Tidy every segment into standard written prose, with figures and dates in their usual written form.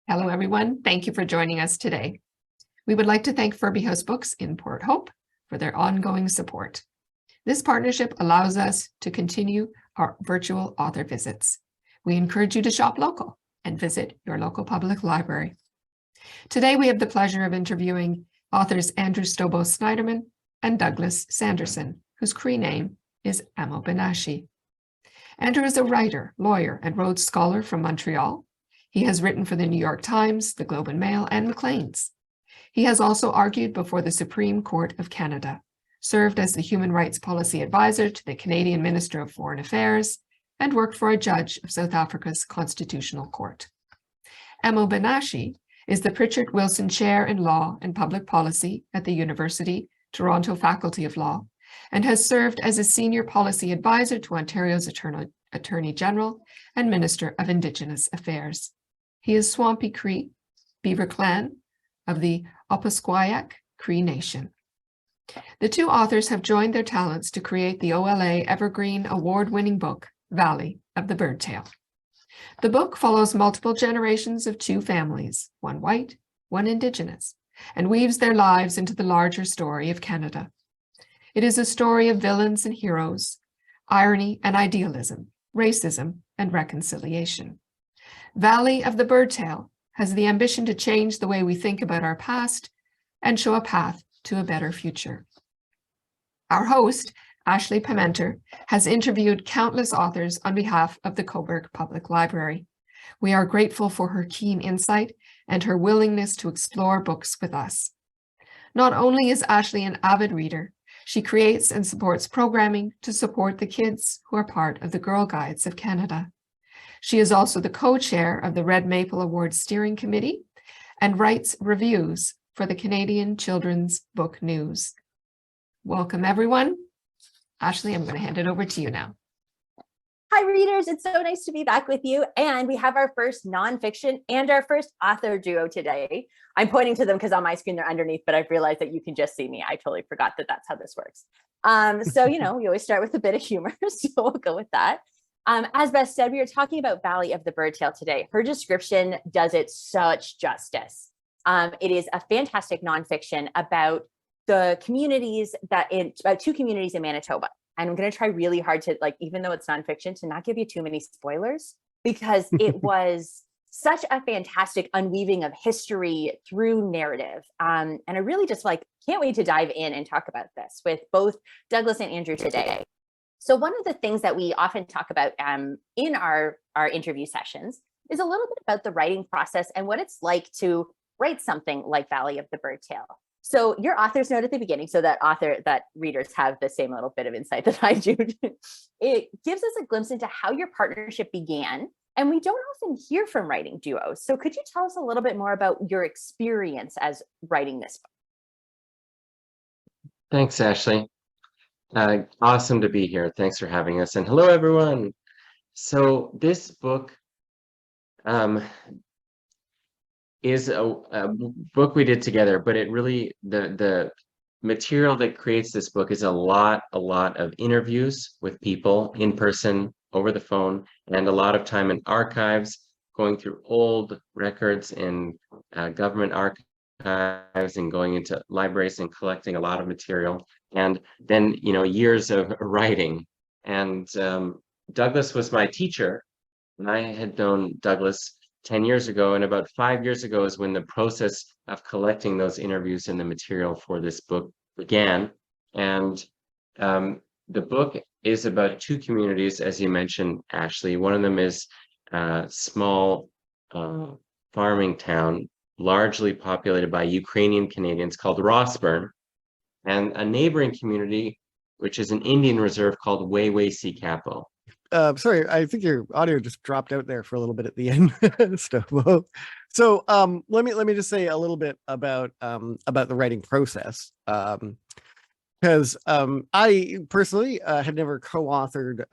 Hello, everyone. Thank you for joining us today. We would like to thank Furby House Books in Port Hope for their ongoing support. This partnership allows us to continue our virtual author visits. We encourage you to shop local and visit your local public library. Today, we have the pleasure of interviewing authors Andrew Sniderman and Douglas Sanderson, whose Cree name is Amo Benashi. Andrew is a writer, lawyer, and Rhodes Scholar from Montreal. He has written for the New York Times, the Globe and Mail, and Maclean's. He has also argued before the Supreme Court of Canada, served as the Human Rights Policy Advisor to the Canadian Minister of Foreign Affairs, and worked for a judge of South Africa's Constitutional Court. Amo Benashi is the Pritchard Wilson Chair in Law and Public Policy at the University Toronto Faculty of Law, and has served as a Senior Policy Advisor to Ontario's Attorney General and Minister of Indigenous Affairs. He is Swampy Cree, Beaver Clan of the Opaskwayak Cree Nation. The two authors have joined their talents to create the OLA Evergreen Award-winning book, Valley of the Birdtail. The book follows multiple generations of two families, one white, one Indigenous, and weaves their lives into the larger story of Canada. It is a story of villains and heroes, irony and idealism, racism and reconciliation. Valley of the Birdtail has the ambition to change the way we think about our past and show a path to a better future. Our host, Ashley Pimenter, has interviewed countless authors on behalf of the Cobourg Public Library. We are grateful for her keen insight and her willingness to explore books with us. Not only is Ashley an avid reader, she creates and supports programming to support the kids who are part of the Girl Guides of Canada. She is also the co-chair of the Red Maple Awards Steering Committee and writes reviews for the Canadian Children's Book News. Welcome, everyone. Ashley, I'm going to hand it over to you now. Hi, readers. It's so nice to be back with you. And we have our first nonfiction and our first author duo today. I'm pointing to them because on my screen they're underneath, but I've realized that you can just see me. I totally forgot that that's how this works. We always start with a bit of humor, so we'll go with that. As Beth said, we are talking about Valley of the Birdtail today. Her description does it such justice. It is a fantastic nonfiction about the communities about two communities in Manitoba. And I'm going to try really hard to, even though it's nonfiction, to not give you too many spoilers, because it was such a fantastic unweaving of history through narrative. And I really just can't wait to dive in and talk about this with both Douglas and Andrew today. So one of the things that we often talk about in our interview sessions is a little bit about the writing process and what it's like to write something like Valley of the Birdtail. So your author's note at the beginning, so that readers have the same little bit of insight that I do. It gives us a glimpse into how your partnership began. And we don't often hear from writing duos. So could you tell us a little bit more about your experience as writing this book? Thanks, Ashley. Awesome to be here. Thanks for having us. And hello, everyone. So this book is a book we did together, but it really, the material that creates this book is a lot of interviews with people in person, over the phone, and a lot of time in archives, going through old records in government archives and going into libraries and collecting a lot of material. And then, years of writing. And Douglas was my teacher, and I had known Douglas 10 years ago, and about 5 years ago is when the process of collecting those interviews and the material for this book began. And the book is about two communities, as you mentioned, Ashley. One of them is a small farming town, largely populated by Ukrainian Canadians, called Rossburn, and a neighboring community, which is an Indian reserve called Wewayseekapo. Sorry, I think your audio just dropped out there for a little bit at the end. So let me just say a little bit about the writing process, because I personally had never co-authored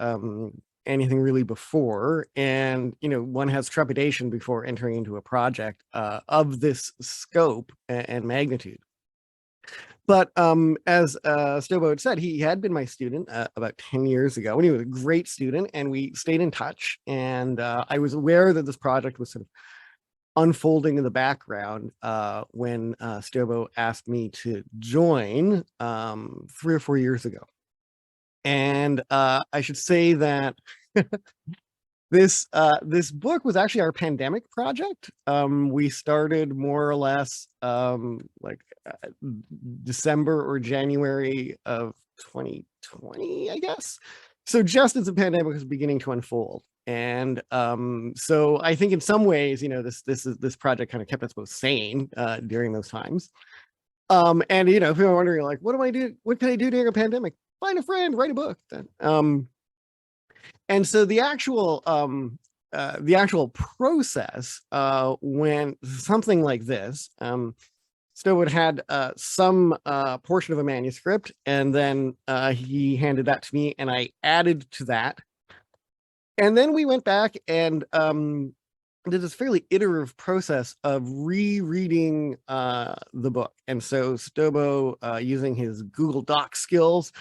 anything really before, and one has trepidation before entering into a project of this scope and magnitude. But as Stobo had said, he had been my student about 10 years ago, and he was a great student, and we stayed in touch. And I was aware that this project was sort of unfolding in the background when Stobo asked me to join 3 or 4 years ago. And I should say that this book was actually our pandemic project. We started more or less December or January of 2020, I guess. So just as the pandemic was beginning to unfold. And so I think in some ways, this project kind of kept us both sane during those times. And if you're wondering, like, what do I do? What can I do during a pandemic? Find a friend, write a book. And so the actual process when something like this, Stowood had some portion of a manuscript, and then he handed that to me, and I added to that. And then we went back and did this fairly iterative process of rereading the book. And so Stobo, using his Google Doc skills,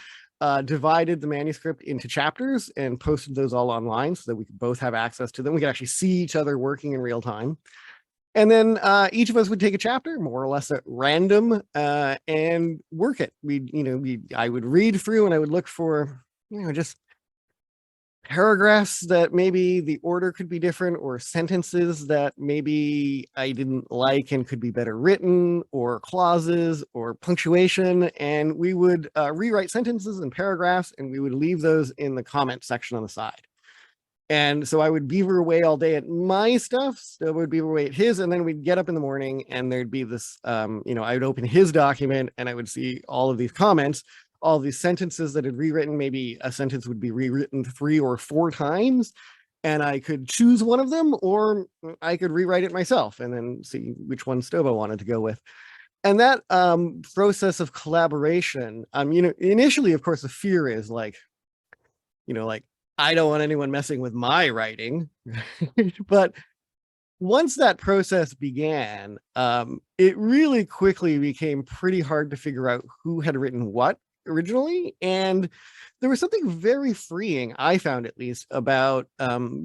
divided the manuscript into chapters and posted those all online so that we could both have access to them. We could actually see each other working in real time. And then each of us would take a chapter, more or less at random, and work it. I would read through and I would look for, just paragraphs that maybe the order could be different, or sentences that maybe I didn't like and could be better written, or clauses or punctuation. And we would rewrite sentences and paragraphs, and we would leave those in the comment section on the side. And so I would beaver away all day at my stuff, Stowe would beaver away at his, and then we'd get up in the morning and there'd be this, I would open his document and I would see all of these comments, all these sentences that had rewritten. Maybe a sentence would be rewritten 3 or 4 times, and I could choose one of them, or I could rewrite it myself and then see which one Stobo wanted to go with. And that process of collaboration, initially, of course, the fear is like, I don't want anyone messing with my writing. But once that process began, it really quickly became pretty hard to figure out who had written what originally. And there was something very freeing, I found at least, about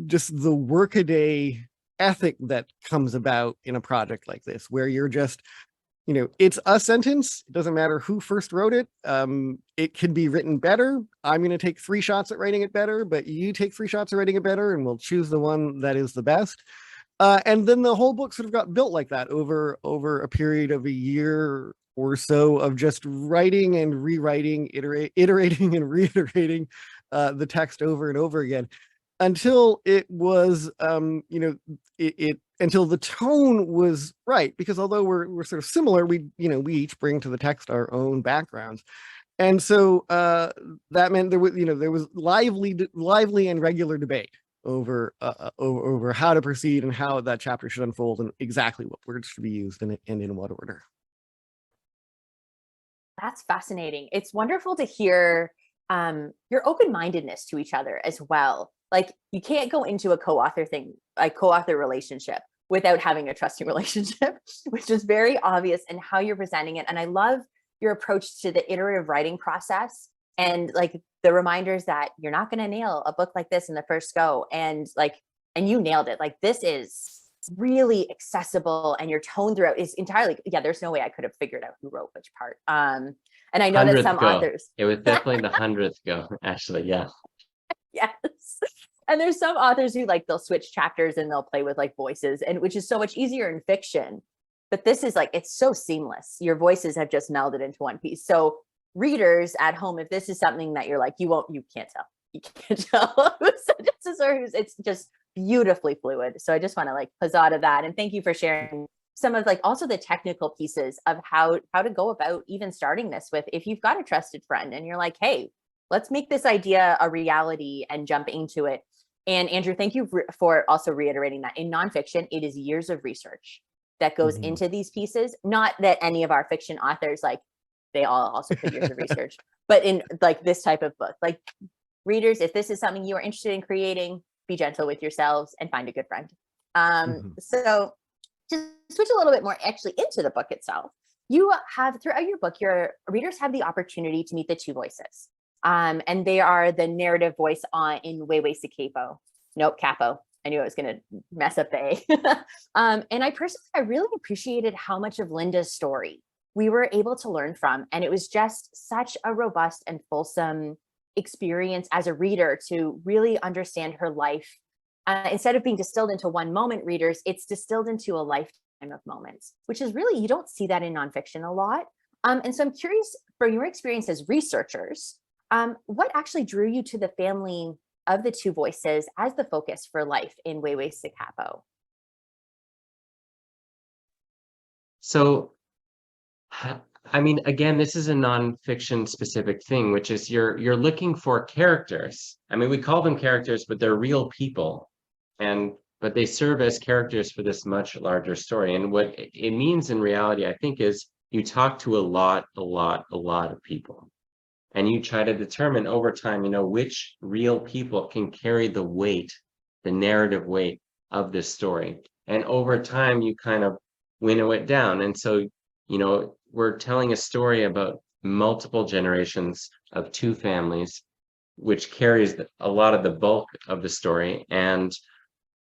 just the workaday ethic that comes about in a project like this, where you're just, it's a sentence. It doesn't matter who first wrote it. It can be written better. I'm going to take 3 shots at writing it better, but you take 3 shots at writing it better, and we'll choose the one that is the best. And then the whole book sort of got built like that over a period of a year or so of just writing and rewriting, iterating and reiterating the text over and over again, until it was, until the tone was right. Because although we're sort of similar, we each bring to the text our own backgrounds. And so that meant there was lively and regular debate over how to proceed and how that chapter should unfold and exactly what words should be used and in what order. That's fascinating. It's wonderful to hear your open-mindedness to each other as well. Like, you can't go into a co-author relationship without having a trusting relationship, which is very obvious in how you're presenting it. And I love your approach to the iterative writing process, and like the reminders that you're not going to nail a book like this in the first go. And you nailed it. Like, this is really accessible, and your tone throughout is entirely, there's no way I could have figured out who wrote which part. And I know that some authors, it was definitely the 100th go, actually. Yeah. Yes. And there's some authors who they'll switch chapters and they'll play with voices, and which is so much easier in fiction. But this is it's so seamless. Your voices have just melded into one piece. So readers at home, if this is something that you're you can't tell. You can't tell whose sentences are whose. It's just beautifully fluid. So I just want to huzzah to that. And thank you for sharing some of also the technical pieces of how to go about even starting this with, if you've got a trusted friend and you're hey, let's make this idea a reality and jump into it. And Andrew, thank you for also reiterating that in nonfiction, it is years of research that goes into these pieces. Not that any of our fiction authors, they all also put years of research, but in this type of book, readers, if this is something you are interested in creating, be gentle with yourselves and find a good friend. So to switch a little bit more actually into the book itself, you have, throughout your book, your readers have the opportunity to meet the 2 voices. And they are the narrative voice in Capo I knew I was going to mess up the A. And I really appreciated how much of Linda's story we were able to learn from. And it was just such a robust and fulsome experience as a reader to really understand her life. Instead of being distilled into one moment, readers, it's distilled into a lifetime of moments, which is really, you don't see that in nonfiction a lot. And so I'm curious, from your experience as researchers, what actually drew you to the family of the two voices as the focus for life in Wewe Sikapo? So, I mean, again, this is a nonfiction specific thing, which is you're looking for characters. I mean, we call them characters, but they're real people, but they serve as characters for this much larger story. And what it means in reality, I think, is you talk to a lot of people, and you try to determine over time, which real people can carry the weight, the narrative weight of this story. And over time, you kind of winnow it down. And so, we're telling a story about multiple generations of two families, which carries a lot of the bulk of the story. And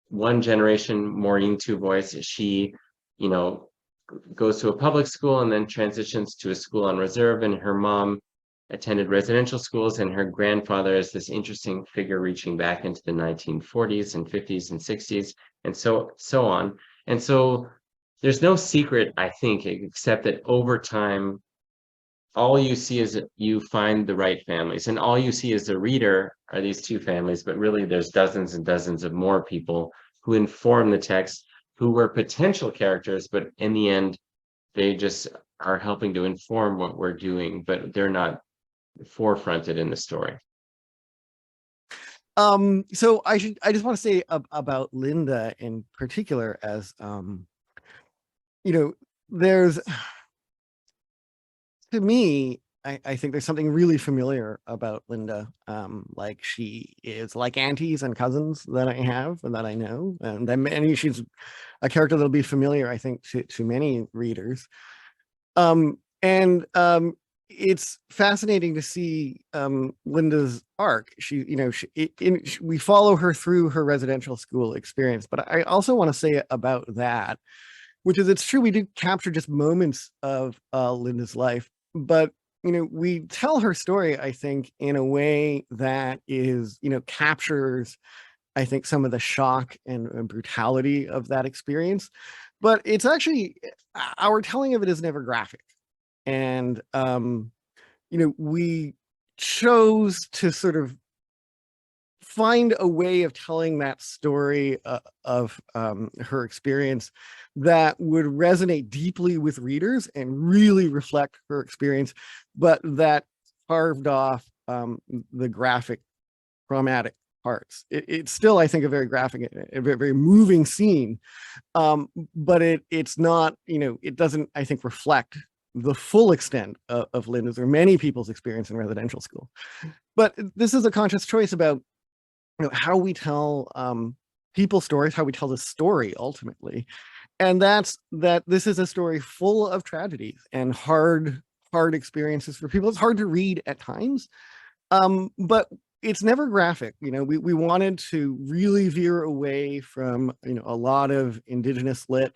one generation, Maureen Two Voice, she, goes to a public school and then transitions to a school on reserve. And her mom attended residential schools, and her grandfather is this interesting figure reaching back into the 1940s and 50s and 60s, and so on. And so there's no secret, I think, except that over time, all you see is that you find the right families, and all you see as a reader are these two families, but really there's dozens and dozens of more people who inform the text, who were potential characters, but in the end, they just are helping to inform what we're doing, but they're not forefronted in the story. So I just want to say about Linda in particular, as there's, to me, I think there's something really familiar about Linda. Like, she is like aunties and cousins that I have and that I know, and she's a character that'll be familiar, I think, to many readers. It's fascinating to see Linda's arc. We follow her through her residential school experience, but I also want to say about that, which is, it's true, we do capture just moments of Linda's life, but we tell her story, I think, in a way that is, captures, I think, some of the shock and brutality of that experience. But it's actually, our telling of it is never graphic. And, we chose to sort of find a way of telling that story of her experience that would resonate deeply with readers and really reflect her experience, but that carved off the graphic, traumatic parts. It's still, I think, a very graphic, a very, very moving scene, but it's not, it doesn't, I think, reflect the full extent of Linda's or many people's experience in residential school. But this is a conscious choice about how we tell people's stories, how we tell the story ultimately. And that's that this is a story full of tragedies and hard experiences for people. It's hard to read at times, but it's never graphic. We wanted to really veer away from, a lot of Indigenous lit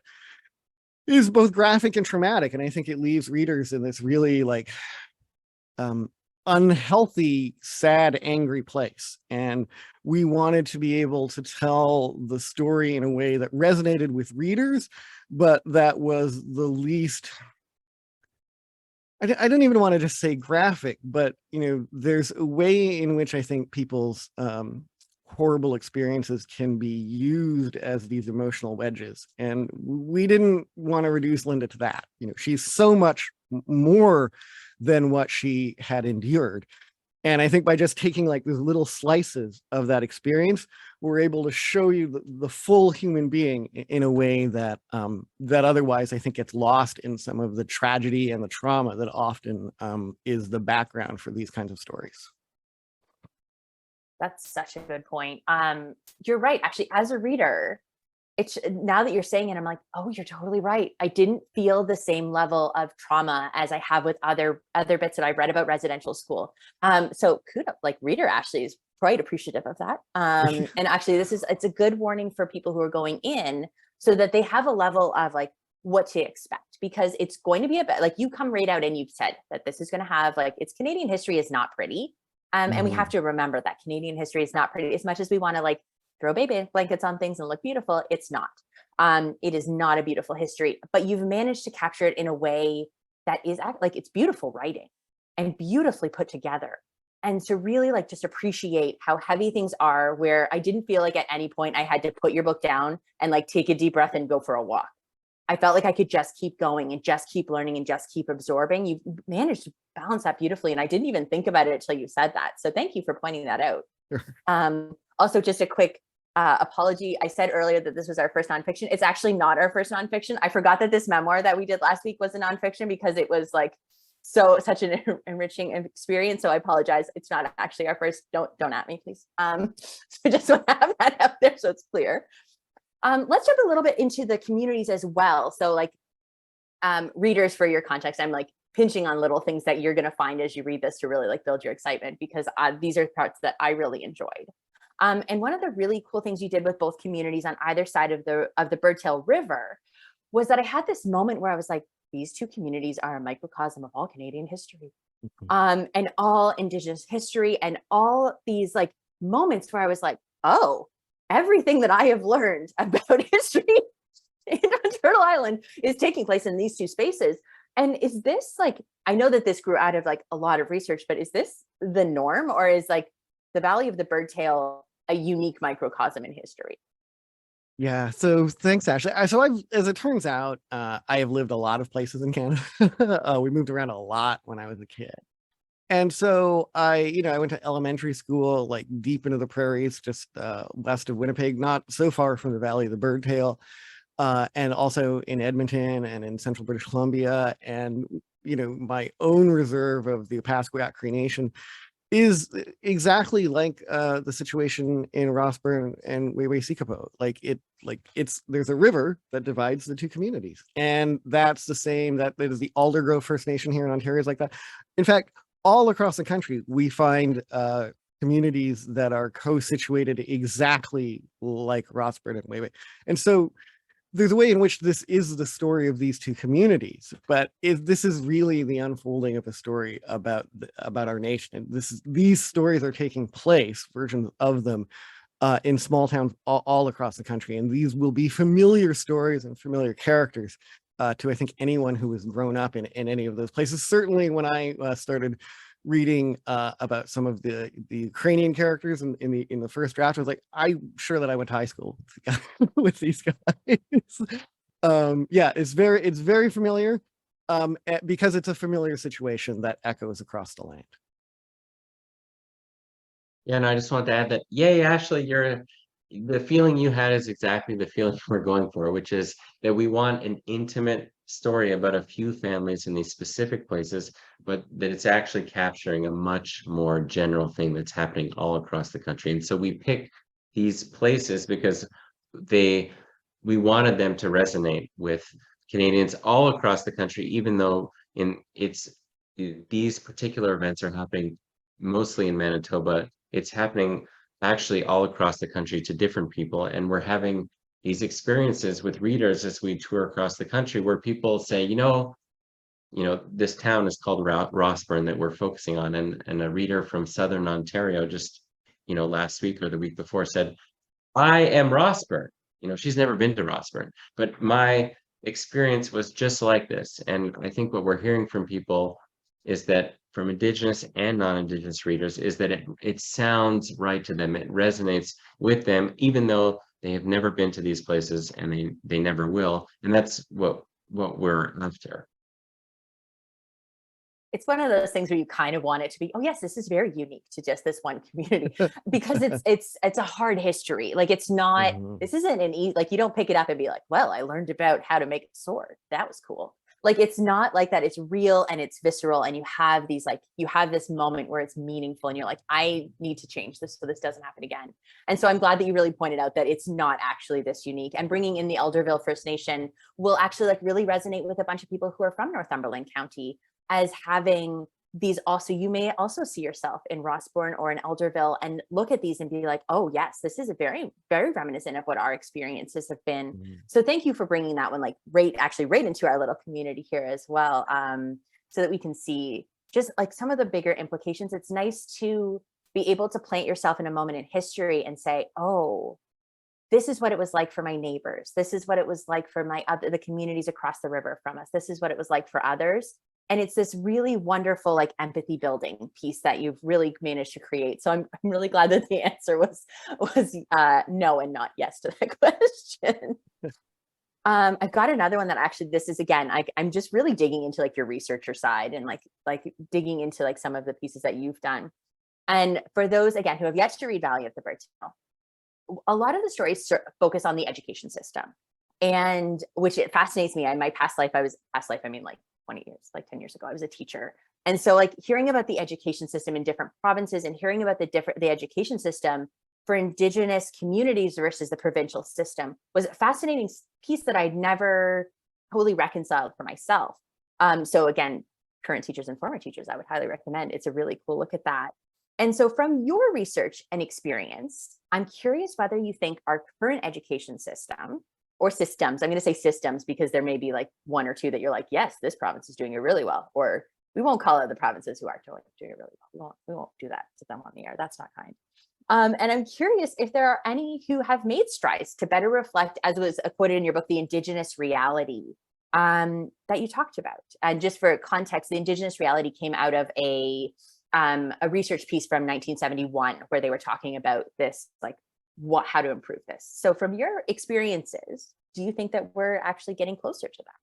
is both graphic and traumatic. And I think it leaves readers in this really unhealthy, sad, angry place. And we wanted to be able to tell the story in a way that resonated with readers, but that was the least, I don't even want to just say graphic, but, there's a way in which I think people's horrible experiences can be used as these emotional wedges. And we didn't want to reduce Linda to that. She's so much more than what she had endured. And I think by just taking these little slices of that experience, we're able to show you the full human being in a way that that otherwise I think gets lost in some of the tragedy and the trauma that often is the background for these kinds of stories. That's such a good point. You're right. Actually, as a reader, now that you're saying it, I'm like, oh, you're totally right. I didn't feel the same level of trauma as I have with other bits that I read about residential school. So kudos, reader Ashley's quite appreciative of that. And actually it's a good warning for people who are going in so that they have a level of like what to expect, because it's going to be a bit like you come right out and you've said that this is going to have like, it's Canadian history is not pretty. And we have to remember that Canadian history is not pretty. As much as we want to like throw baby blankets on things and look beautiful, it's not. It is not a beautiful history, but you've managed to capture it in a way that is like, it's beautiful writing and beautifully put together. And to really like just appreciate how heavy things are, where I didn't feel like at any point I had to put your book down and like take a deep breath and go for a walk. I felt like I could just keep going and just keep learning and just keep absorbing. You managed to balance that beautifully. And I didn't even think about it until you said that. So thank you for pointing that out. Also, just a quick apology. I said earlier that this was our first nonfiction. It's actually not our first nonfiction. I forgot that this memoir that we did last week was a nonfiction because it was like such an enriching experience. So I apologize. It's not actually our first. Don't at me, please. So just want to have that out there so it's clear. Let's jump a little bit into the communities as well. So like readers, for your context, I'm like pinching on little things that you're going to find as you read this to really like build your excitement, because these are parts that I really enjoyed. And one of the really cool things you did with both communities on either side of the Birdtail River was that I had this moment where I was like, these two communities are a microcosm of all Canadian history, and all Indigenous history, and all these like moments where I was like, oh, everything that I have learned about history in Turtle Island is taking place in these two spaces. And is this like, I know that this grew out of like a lot of research, but is this the norm, or is like the Valley of the Birdtail a unique microcosm in history? Yeah, so thanks, Ashley. So as it turns out, I have lived a lot of places in Canada. We moved around a lot when I was a kid. And so I went to elementary school, like deep into the prairies, just west of Winnipeg, not so far from the Valley of the Birdtail, and also in Edmonton and in central British Columbia. And, my own reserve of the Opaskwayak Cree Nation is exactly like the situation in Rossburn and Weway-Sikapo. There's a river that divides the two communities. And that's the same, that is the Aldergrove First Nation here in Ontario is like that. In fact, all across the country, we find communities that are co-situated exactly like Rossburn and Weway. And so there's a way in which this is the story of these two communities, but this is really the unfolding of a story about our nation. And these stories are taking place, versions of them, in small towns all across the country. And these will be familiar stories and familiar characters to, I think, anyone who has grown up in any of those places. Certainly when I started reading about some of the Ukrainian characters in the first draft, I was like, I'm sure that I went to high school with these guys. Yeah, it's very familiar, because it's a familiar situation that echoes across the land. Yeah, and I just want to add that, yay, Ashley, the feeling you had is exactly the feeling we're going for, which is that we want an intimate story about a few families in these specific places, but that it's actually capturing a much more general thing that's happening all across the country. And so we picked these places because we wanted them to resonate with Canadians all across the country, even though these particular events are happening mostly in Manitoba. It's happening actually all across the country to different people, and we're having these experiences with readers as we tour across the country where people say, this town is called Rossburn that we're focusing on, and a reader from Southern Ontario just last week or the week before said, I am Rossburn. She's never been to Rossburn, but my experience was just like this. And I think what we're hearing from people is that, from Indigenous and non-Indigenous readers, is that it sounds right to them. It resonates with them, even though they have never been to these places and they never will. And that's what we're after. It's one of those things where you kind of want it to be, oh yes, this is very unique to just this one community, because it's a hard history. Like it's not, this isn't an easy, like you don't pick it up and be like, well, I learned about how to make a sword. That was cool. Like, it's not like that. It's real and it's visceral. And you have this moment where it's meaningful and you're like, I need to change this so this doesn't happen again. And so I'm glad that you really pointed out that it's not actually this unique, and bringing in the Elderville First Nation will actually like really resonate with a bunch of people who are from Northumberland County as having these also, you may also see yourself in Rossbourne or in Elderville and look at these and be like, oh yes, this is a very, very reminiscent of what our experiences have been. So thank you for bringing that one like right into our little community here as well, so that we can see just like some of the bigger implications. It's nice to be able to plant yourself in a moment in history and say, oh, this is what it was like for my neighbors. This is what it was like for the communities across the river from us. This is what it was like for others. And it's this really wonderful like empathy building piece that you've really managed to create. So I'm really glad that the answer was no and not yes to that question. I've got another one that actually, this is again, I'm just really digging into like your researcher side and like digging into like some of the pieces that you've done. And for those again who have yet to read Valley of the Birdtail, a lot of the stories focus on the education system, and which it fascinates me. In my past life, I mean like 20 years, like 10 years ago, I was a teacher. And so like hearing about the education system in different provinces and hearing about the education system for Indigenous communities versus the provincial system was a fascinating piece that I'd never totally reconciled for myself. So again, current teachers and former teachers, I would highly recommend. It's a really cool look at that. And so from your research and experience, I'm curious whether you think our current education system or systems, I'm going to say systems because there may be like one or two that you're like, yes, this province is doing it really well, or we won't call it the provinces who are doing it really well. We won't do that to them on the air. That's not kind. And I'm curious if there are any who have made strides to better reflect, as was quoted in your book, the Indigenous reality that you talked about. And just for context, the Indigenous reality came out of a research piece from 1971 where they were talking about this, like how to improve this. So from your experiences, do you think that we're actually getting closer to that?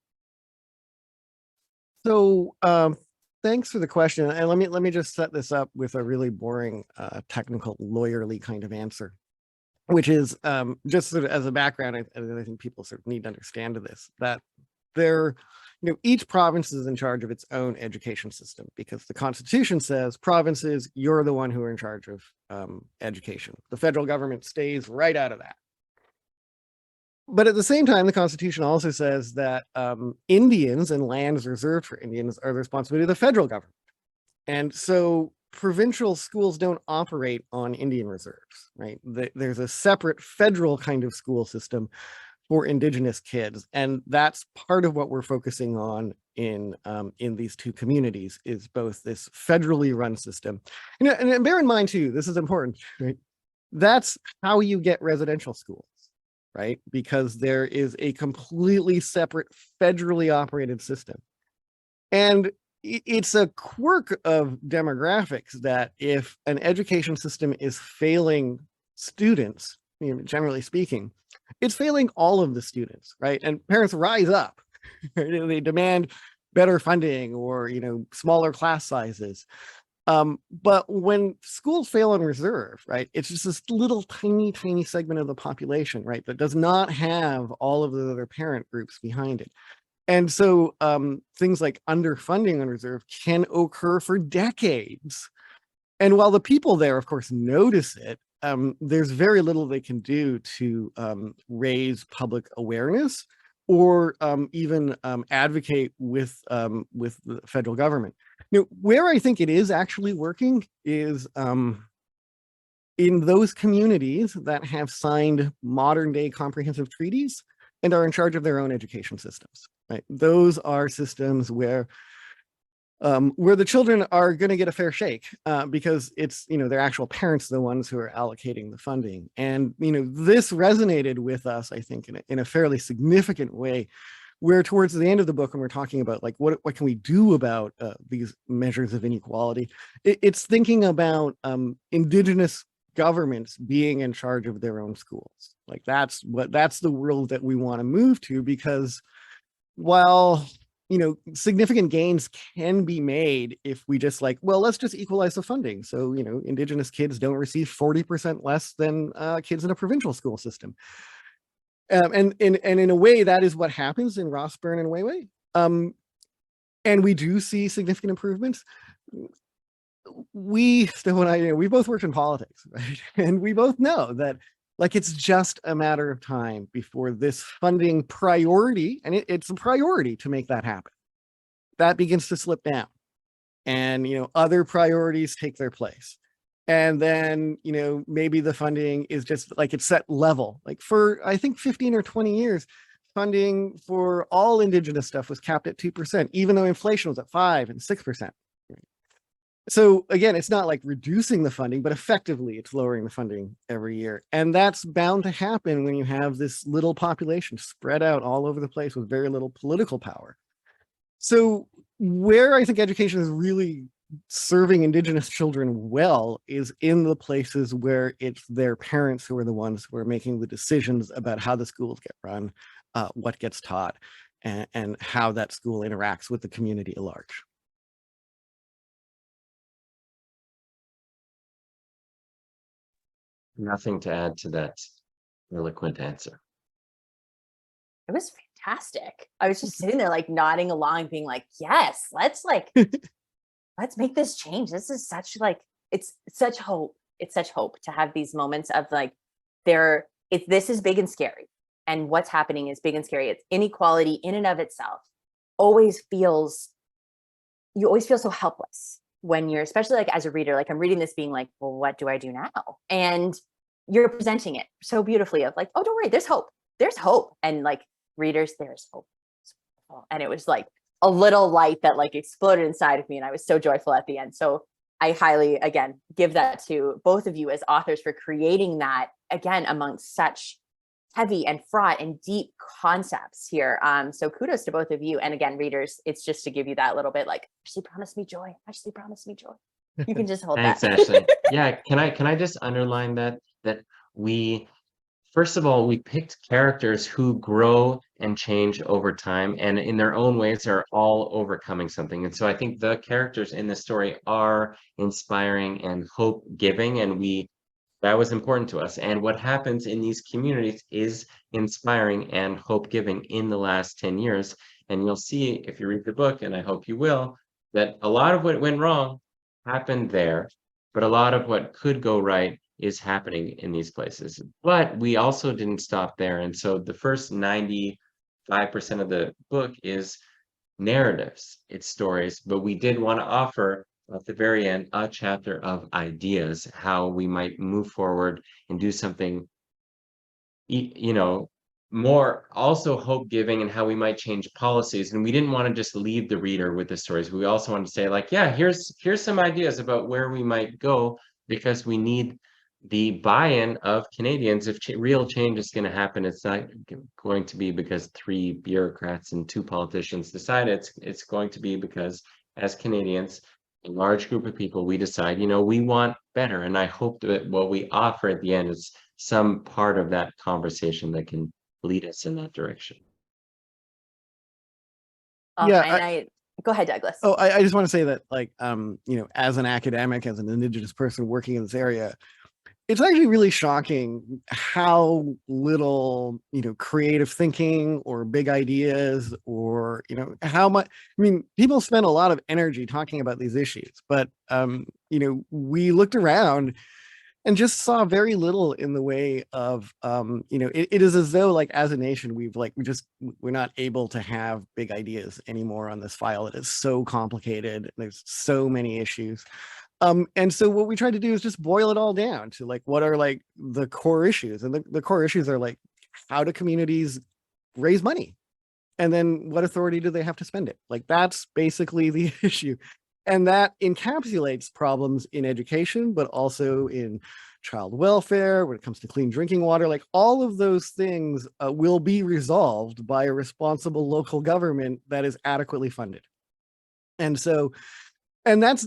So thanks for the question. And let me just set this up with a really boring technical lawyerly kind of answer, which is just sort of as a background, I think people sort of need to understand this, that each province is in charge of its own education system because the Constitution says provinces, you're the one who are in charge of education. The federal government stays right out of that. But at the same time, the Constitution also says that Indians and lands reserved for Indians are the responsibility of the federal government. And so provincial schools don't operate on Indian reserves, right? There's a separate federal kind of school system for Indigenous kids. And that's part of what we're focusing on in these two communities, is both this federally run system. And bear in mind too, this is important, right? That's how you get residential schools, right? Because there is a completely separate federally operated system. And it's a quirk of demographics that if an education system is failing students, generally speaking, it's failing all of the students, right? And parents rise up. They demand better funding or, smaller class sizes. But when schools fail on reserve, right, it's just this little tiny, tiny segment of the population, right, that does not have all of the other parent groups behind it. And so things like underfunding on reserve can occur for decades. And while the people there, of course, notice it, there's very little they can do to raise public awareness or even advocate with the federal government. Where I think it is actually working is in those communities that have signed modern day comprehensive treaties and are in charge of their own education systems, right? Those are systems where the children are going to get a fair shake because it's, their actual parents, the ones who are allocating the funding. And, this resonated with us, I think, in a fairly significant way, where towards the end of the book, when we're talking about like, what can we do about these measures of inequality, it's thinking about Indigenous governments being in charge of their own schools. Like that's the world that we want to move to, because while significant gains can be made if we just let's just equalize the funding. So, Indigenous kids don't receive 40% less than kids in a provincial school system. And in a way, that is what happens in Rossbourne and Wayway. And we do see significant improvements. Still and I, we both worked in politics, right? And we both know that it's just a matter of time before this funding priority, and it's a priority to make that happen, that begins to slip down. and other priorities take their place. And then maybe the funding is just like it's set level. Like for I think 15 or 20 years, funding for all Indigenous stuff was capped at 2%, even though inflation was at 5 and 6%. So again, it's not like reducing the funding, but effectively it's lowering the funding every year. And that's bound to happen when you have this little population spread out all over the place with very little political power. So where I think education is really serving Indigenous children well is in the places where it's their parents who are the ones who are making the decisions about how the schools get run, what gets taught, and how that school interacts with the community at large. Nothing to add to that eloquent answer. It was fantastic. I was just sitting there like nodding along, being like, yes, let's make this change. This is such it's such hope. It's such hope to have these moments of like, this is big and scary. And what's happening is big and scary. It's inequality in and of itself. You always feel so helpless when you're, especially like as a reader, like I'm reading this being like, well, what do I do now? And you're presenting it so beautifully of like, oh, don't worry, there's hope. There's hope. And like readers, there's hope. And it was like a little light that like exploded inside of me. And I was so joyful at the end. So I highly, again, give that to both of you as authors for creating that, again, amongst such heavy and fraught and deep concepts here. So kudos to both of you. And again, readers, it's just to give you that little bit like, Ashley promised me joy. Ashley promised me joy. You can just hold Thanks, that. Ashley. Yeah, can I just underline that we, first of all, we picked characters who grow and change over time, and in their own ways are all overcoming something. And so I think the characters in the story are inspiring and hope-giving, and that was important to us. And what happens in these communities is inspiring and hope-giving in the last 10 years. And you'll see if you read the book, and I hope you will, that a lot of what went wrong happened there, but a lot of what could go right is happening in these places. But we also didn't stop there. And so the first 95% of the book is narratives, it's stories, but we did want to offer at the very end a chapter of ideas, how we might move forward and do something, more also hope-giving, and how we might change policies. And we didn't want to just leave the reader with the stories. We also wanted to say like, yeah, here's some ideas about where we might go, because we need the buy-in of Canadians. If real change is going to happen, it's not going to be because 3 bureaucrats and 2 politicians decide. It's going to be because as Canadians, a large group of people, we decide, we want better. And I hope that what we offer at the end is some part of that conversation that can lead us in that direction. Yeah, go ahead, Douglas. Oh, I just want to say that, like, as an academic, as an Indigenous person working in this area, it's actually really shocking how little, creative thinking or big ideas, or, how much, people spend a lot of energy talking about these issues, but, we looked around and just saw very little in the way of, it is as though, like, as a nation, we're not able to have big ideas anymore on this file. It is so complicated. There's so many issues. And so what we try to do is just boil it all down to like, what are like the core issues? And the core issues are like, how do communities raise money? And then what authority do they have to spend it? Like, that's basically the issue. And that encapsulates problems in education, but also in child welfare, when it comes to clean drinking water. Like, all of those things will be resolved by a responsible local government that is adequately funded. And so, and those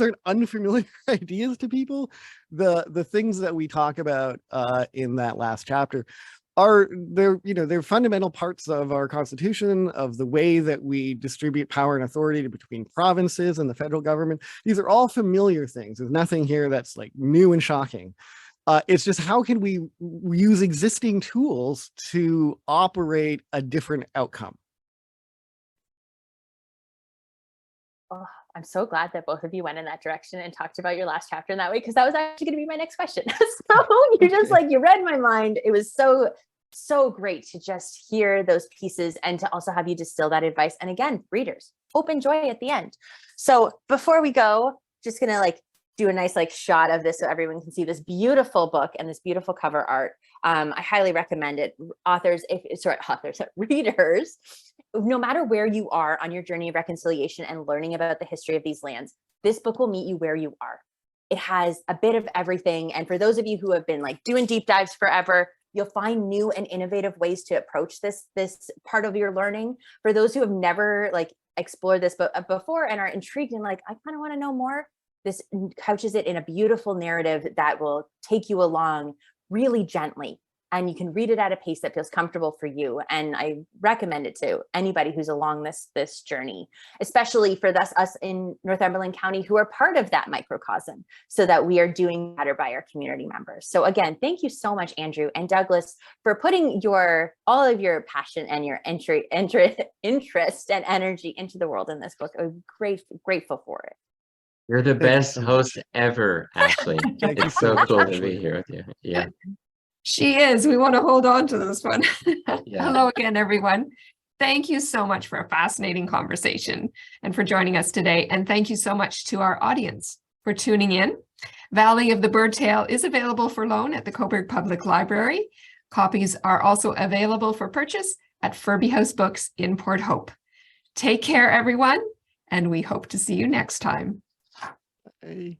aren't unfamiliar ideas to people. The things that we talk about in that last chapter they're fundamental parts of our Constitution, of the way that we distribute power and authority between provinces and the federal government. These are all familiar things. There's nothing here that's like new and shocking. It's just, how can we use existing tools to operate a different outcome? Oh, I'm so glad that both of you went in that direction and talked about your last chapter in that way, because that was actually going to be my next question. So you just you read my mind. It was so so great to just hear those pieces and to also have you distill that advice. And again, readers, hope and joy at the end. So before we go, just gonna like do a nice like shot of this so everyone can see this beautiful book and this beautiful cover art. I highly recommend it. Readers, no matter where you are on your journey of reconciliation and learning about the history of these lands, this book will meet you where you are. It has a bit of everything. And for those of you who have been like doing deep dives forever, you'll find new and innovative ways to approach this part of your learning. For those who have never like explored this before and are intrigued and like, I kind of want to know more, this couches it in a beautiful narrative that will take you along really gently. And you can read it at a pace that feels comfortable for you. And I recommend it to anybody who's along this journey, especially for us in Northumberland County who are part of that microcosm, so that we are doing better by our community members. So again, thank you so much, Andrew and Douglas, for putting all of your passion and your interest and energy into the world in this book. I'm grateful for it. You're the best host ever, Ashley. It's so cool to be here with you. Yeah. She is. We want to hold on to this one. Yeah. Hello again, everyone. Thank you so much for a fascinating conversation and for joining us today. And thank you so much to our audience for tuning in. Valley of the Birdtail is available for loan at the Cobourg Public Library. Copies are also available for purchase at Furby House Books in Port Hope. Take care, everyone, and we hope to see you next time. Hey.